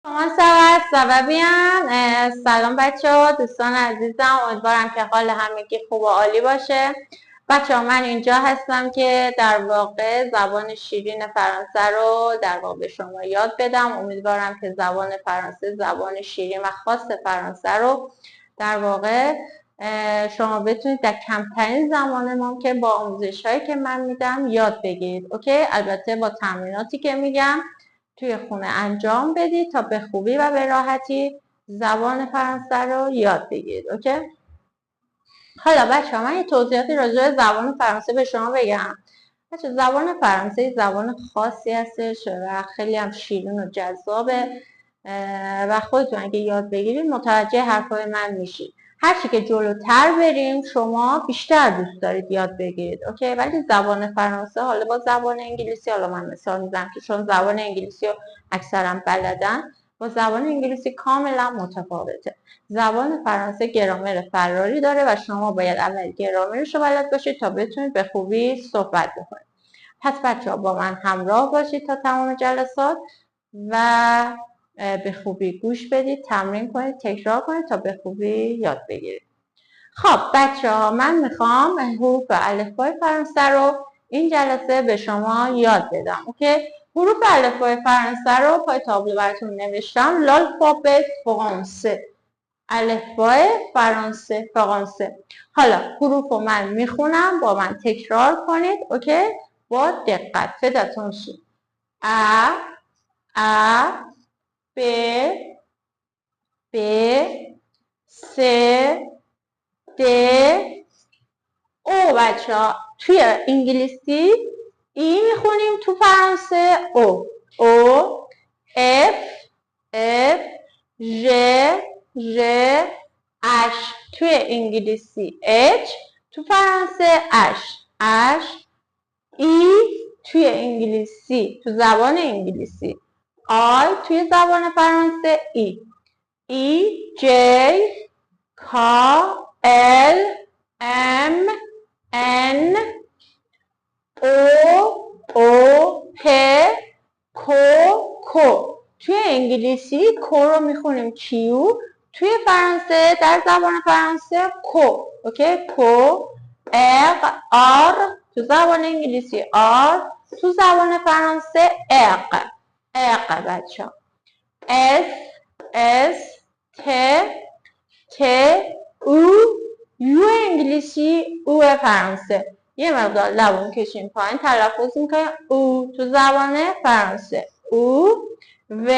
شما سببیم. سلام بچه ها، دوستان عزیزم، امیدوارم که حال همگی خوب و عالی باشه. بچه ها من اینجا هستم که در واقع زبان شیرین فرانسه رو در واقع به شما یاد بدم. امیدوارم که زبان فرانسه، زبان شیرین و خاص فرانسه رو در واقع شما بتونید در کمترین زمان ممکن با آموزش هایی که من میدم یاد بگیرید. اوکی؟ البته با تمریناتی که میگم توی خونه انجام بدید تا به خوبی و به راحتی زبان فرانسه رو یاد بگیرید. اوکی؟ حالا بچه ها من یه توضیحاتی راجع به زبان فرانسه به شما بگم. بچه زبان فرانسه زبان خاصی هستش و خیلی هم شیرین و جذابه و خودتون اگه یاد بگیرید متوجه حرفای من میشید. هرچی که جلوتر بریم شما بیشتر دوست دارید یاد بگیرید. اوکی؟ ولی زبان فرانسه حالا با زبان انگلیسی، حالا من مثال میزنم که چون زبان انگلیسی رو اکثرا بلدن، با زبان انگلیسی کاملا متفاوته. زبان فرانسه گرامر فراری داره و شما باید اول گرامرش رو بلد باشید تا بتونید به خوبی صحبت بکنید. پس بچه‌ها با من همراه باشید تا تمام جلسات و به خوبی گوش بدید، تمرین کنید، تکرار کنید تا به خوبی یاد بگیرید. خب بچه‌ها من میخوام حروف الفبای فرانسه رو این جلسه به شما یاد بدم. اوکی؟ حروف الفبای فرانسه رو پای تابلو براتون نوشتم. l'alphabet français، الفبای فرانسه. حالا حروف رو من میخونم، با من تکرار کنید. اوکی؟ با دقت فداتون شد. ا ب ب س د او. بچه ها توی انگلیسی ای میخونیم، تو فرانسه او. اف ژ اش. توی انگلیسی اچ، تو فرانسه اش. ای توی انگلیسی، تو زبان انگلیسی آی، توی زبان فرانسه ای جی کا ال ام ان او پ کو. توی انگلیسی کو رو میخونیم کیو، توی فرانسه در زبان فرانسه کو. اوکی؟ کو آر، تو زبان انگلیسی آر، تو زبان فرانسه اق. بچه ها اس ت او، یو انگلیسی، او فرانسه. یه مقدار لبون کشیم پایین، تلفظ میکنیم او تو زبان فرانسه. او و